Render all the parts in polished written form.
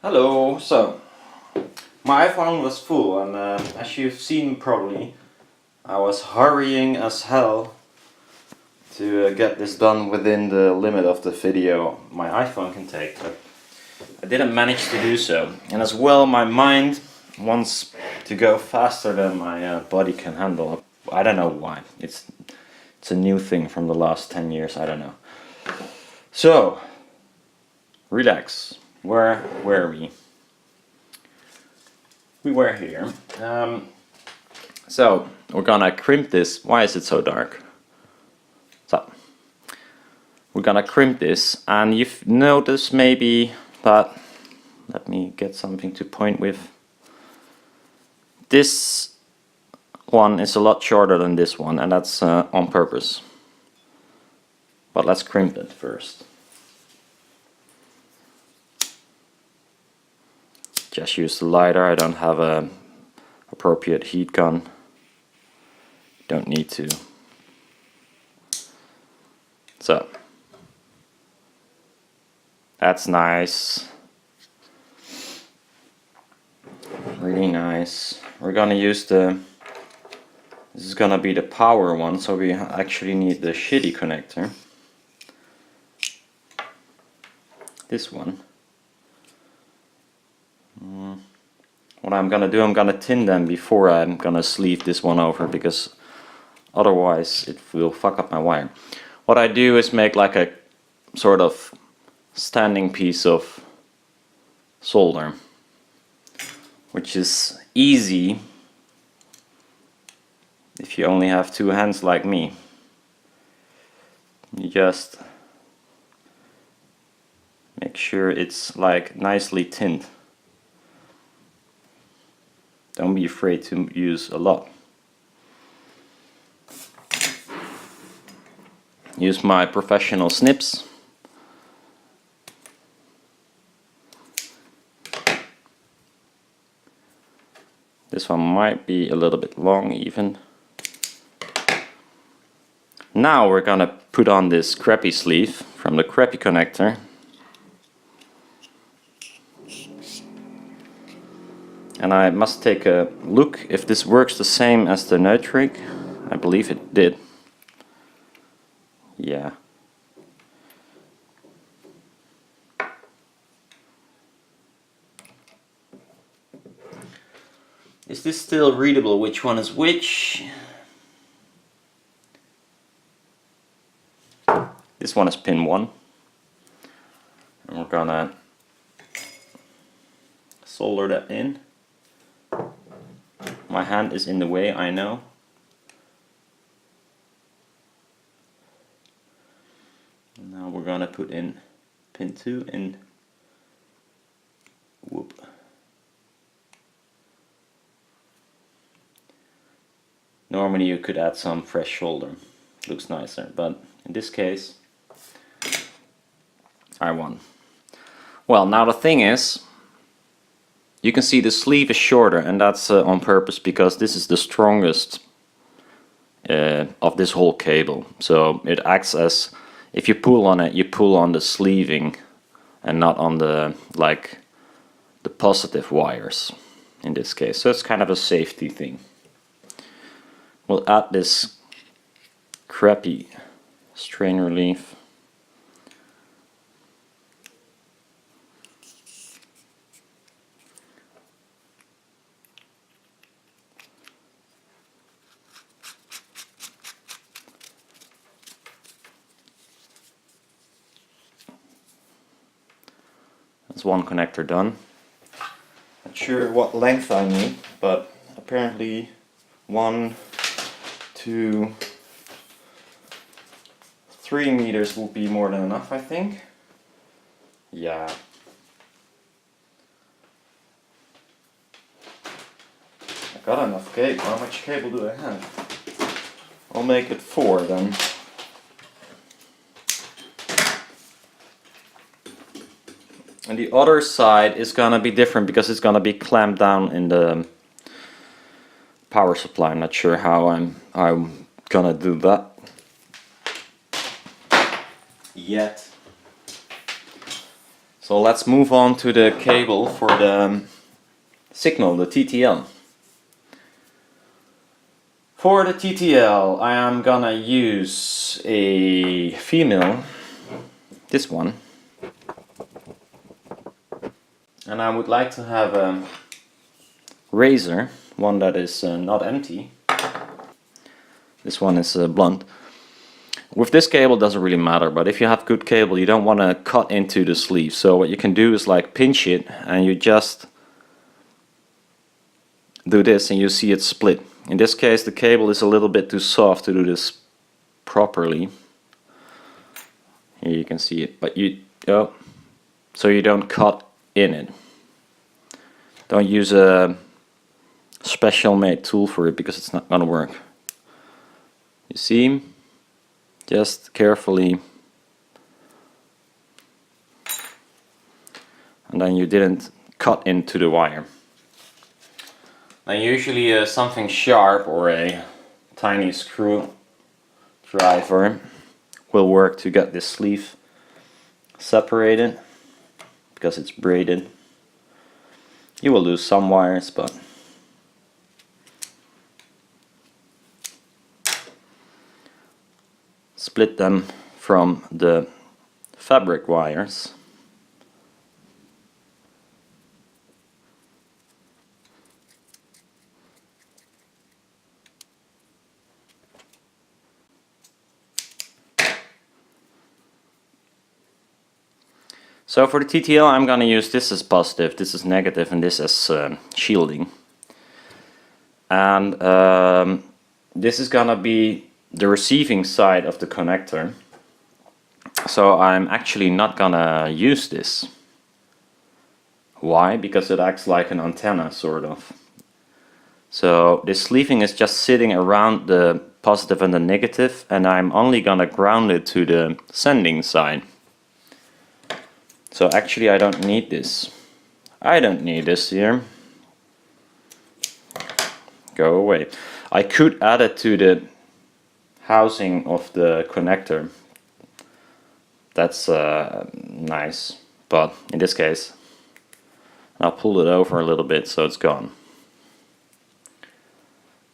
Hello, so my iPhone was full and as you've seen probably, I was hurrying as hell to get this done within the limit of the video my iPhone can take, but I didn't manage to do so. And as well, my mind wants to go faster than my body can handle. I don't know why. It's a new thing from the last 10 years, I don't know. So, relax. Where were we? We were here. So we're gonna crimp this. Why is it so dark? So we're gonna crimp this, and you've noticed maybe that, let me get something to point with. This one is a lot shorter than this one, and that's on purpose. But let's crimp it first. Just use the lighter. I don't have a appropriate heat gun. Don't need to. So that's nice. Really nice. We're gonna use this is gonna be the power one, so we actually need the shitty connector. This one. What I'm gonna do, I'm gonna tin them before I'm gonna sleeve this one over, because otherwise it will fuck up my wire. What I do is make like a sort of standing piece of solder, which is easy if you only have two hands like me. You just make sure it's like nicely tinned. Don't be afraid to use a lot. Use my professional snips. This one might be a little bit long even. Now we're gonna put on this crappy sleeve from the crappy connector. And I must take a look if this works the same as the node rig. I believe it did. Yeah. Is this still readable? Which one is which? This one is pin 1. And we're gonna solder that in. My hand is in the way, I know. Now we're gonna put in pin 2 and whoop. Normally you could add some fresh solder. Looks nicer, but in this case I won. Well, now the thing is, you can see the sleeve is shorter, and that's on purpose because this is the strongest of this whole cable. So it acts as, if you pull on it, you pull on the sleeving and not on the the positive wires in this case. So it's kind of a safety thing. We'll add this crappy strain relief. That's one connector done. Not sure what length I need, but apparently 1, 2, 3 meters will be more than enough, I think. Yeah. I got enough cable. How much cable do I have? I'll make it 4 then. And the other side is gonna be different because it's gonna be clamped down in the power supply. I'm not sure how I'm gonna do that yet. So let's move on to the cable for the signal, the TTL. For the TTL I am gonna use a female, this one, and I would like to have a razor, one that is not empty. This one is blunt. With this cable it doesn't really matter, but if you have good cable you don't want to cut into the sleeve. So what you can do is like pinch it and you just do this and you see it split. In this case the cable is a little bit too soft to do this properly. Here you can see it, but so you don't cut in it. Don't use a special made tool for it because it's not gonna work. You see? Just carefully, and then you didn't cut into the wire. Now usually something sharp or a tiny screwdriver will work to get this sleeve separated because it's braided. You will lose some wires, but split them from the fabric wires. So for the TTL I'm gonna use this as positive, this is negative, and this as shielding. And this is gonna be the receiving side of the connector. So I'm actually not gonna use this. Why? Because it acts like an antenna, sort of. So this sleeving is just sitting around the positive and the negative, and I'm only gonna ground it to the sending side. So actually I don't need this. I don't need this here. Go away. I could add it to the housing of the connector. That's nice, but in this case I'll pull it over a little bit so it's gone.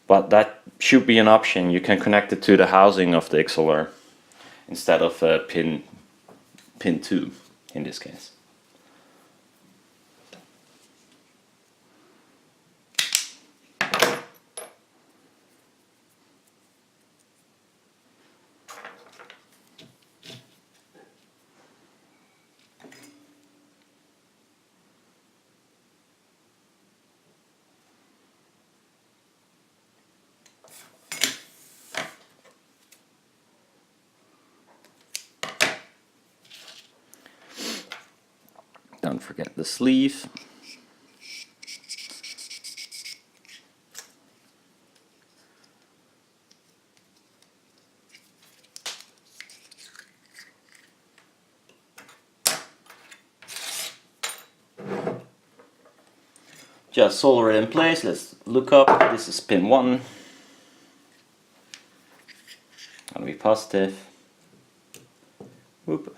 But that should be an option. You can connect it to the housing of the XLR instead of pin 2 in this case. Don't forget the sleeve. Just solder it in place. Let's look up. This is pin 1. Gonna be positive. Whoop.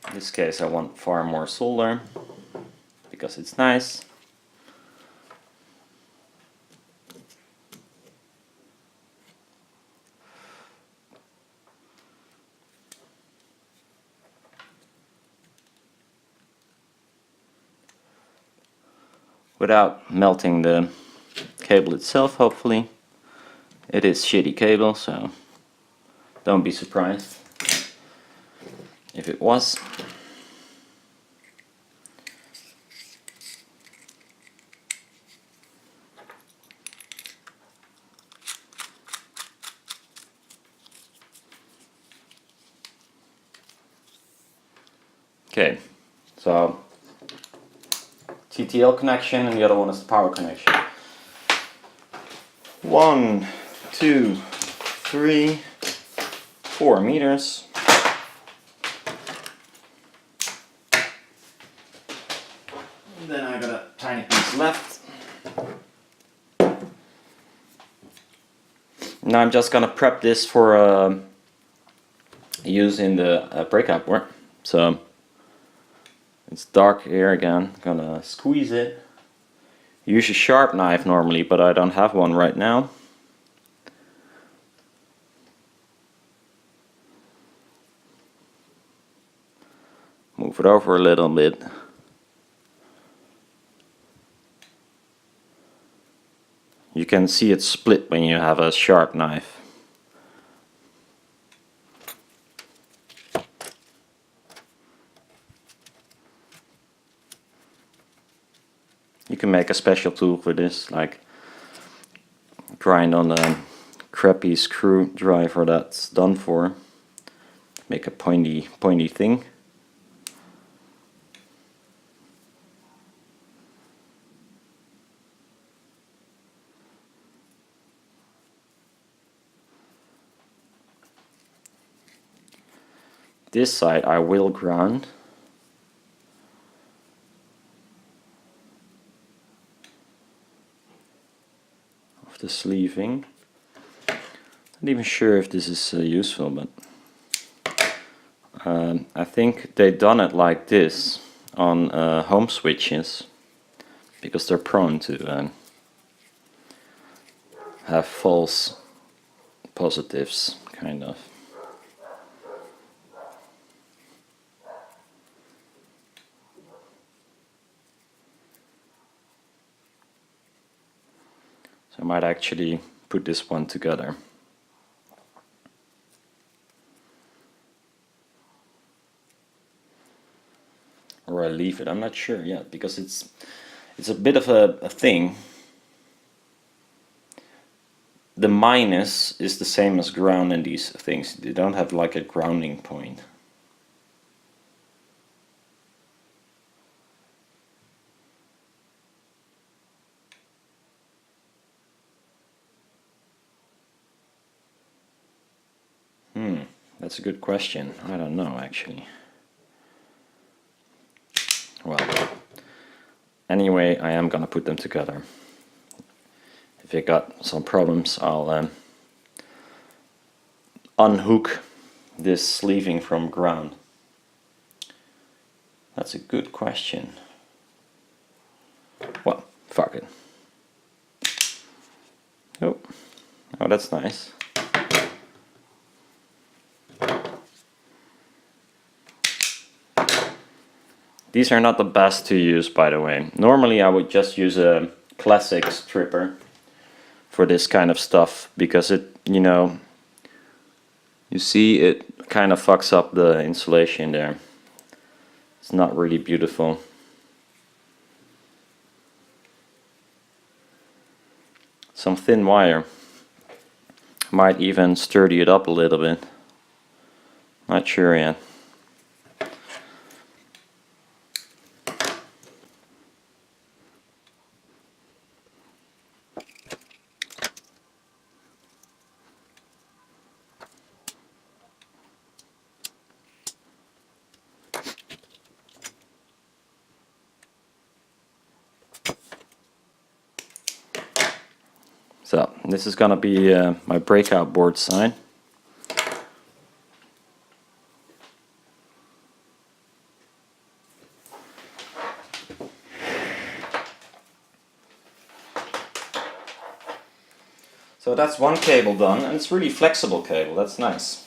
In this case I want far more solder because it's nice. Without melting the cable itself, hopefully. It is shitty cable, so don't be surprised if it was. Okay, so TTL connection and the other one is the power connection. 1, 2, 3, 4 meters. And then I got a tiny piece left. Now I'm just gonna prep this for use in the breakout board. So it's dark here again. Gonna squeeze it. Use a sharp knife normally, but I don't have one right now. Move it over a little bit. You can see it split when you have a sharp knife. You can make a special tool for this, like grind on a crappy screwdriver that's done for. Make a pointy thing. This side I will ground. Of the sleeving. Not even sure if this is useful, but I think they done it like this on home switches because they're prone to have false positives, kind of. So I might actually put this one together. Or I leave it, I'm not sure yet, because it's a bit of a thing. The minus is the same as ground in these things. They don't have like a grounding point. That's a good question. I don't know actually. Well, anyway, I am gonna put them together. If I got some problems, I'll unhook this sleeving from ground. That's a good question. Well, fuck it. Oh, that's nice. These are not the best to use, by the way. Normally I would just use a classic stripper for this kind of stuff, because it, you see it kind of fucks up the insulation there. It's not really beautiful. Some thin wire might even sturdy it up a little bit. Not sure yet. So this is gonna be my breakout board side. So that's one cable done, and it's really flexible cable, that's nice.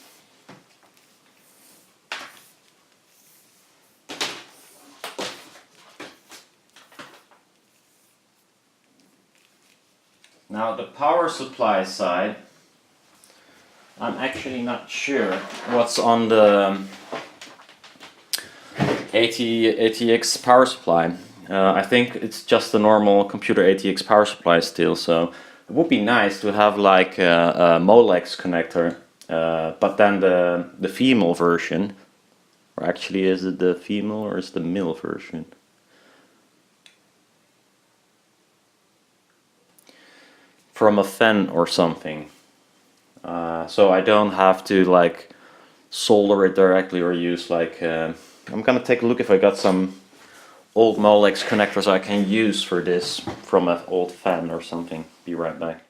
Now the power supply side, I'm actually not sure what's on the ATX power supply. I think it's just a normal computer ATX power supply still, so it would be nice to have like a Molex connector, but then the female version, or actually is it the female or is it the male version? From a fan or something, so I don't have to like solder it directly or use like I'm gonna take a look if I got some old Molex connectors I can use for this from an old fan or something. Be right back.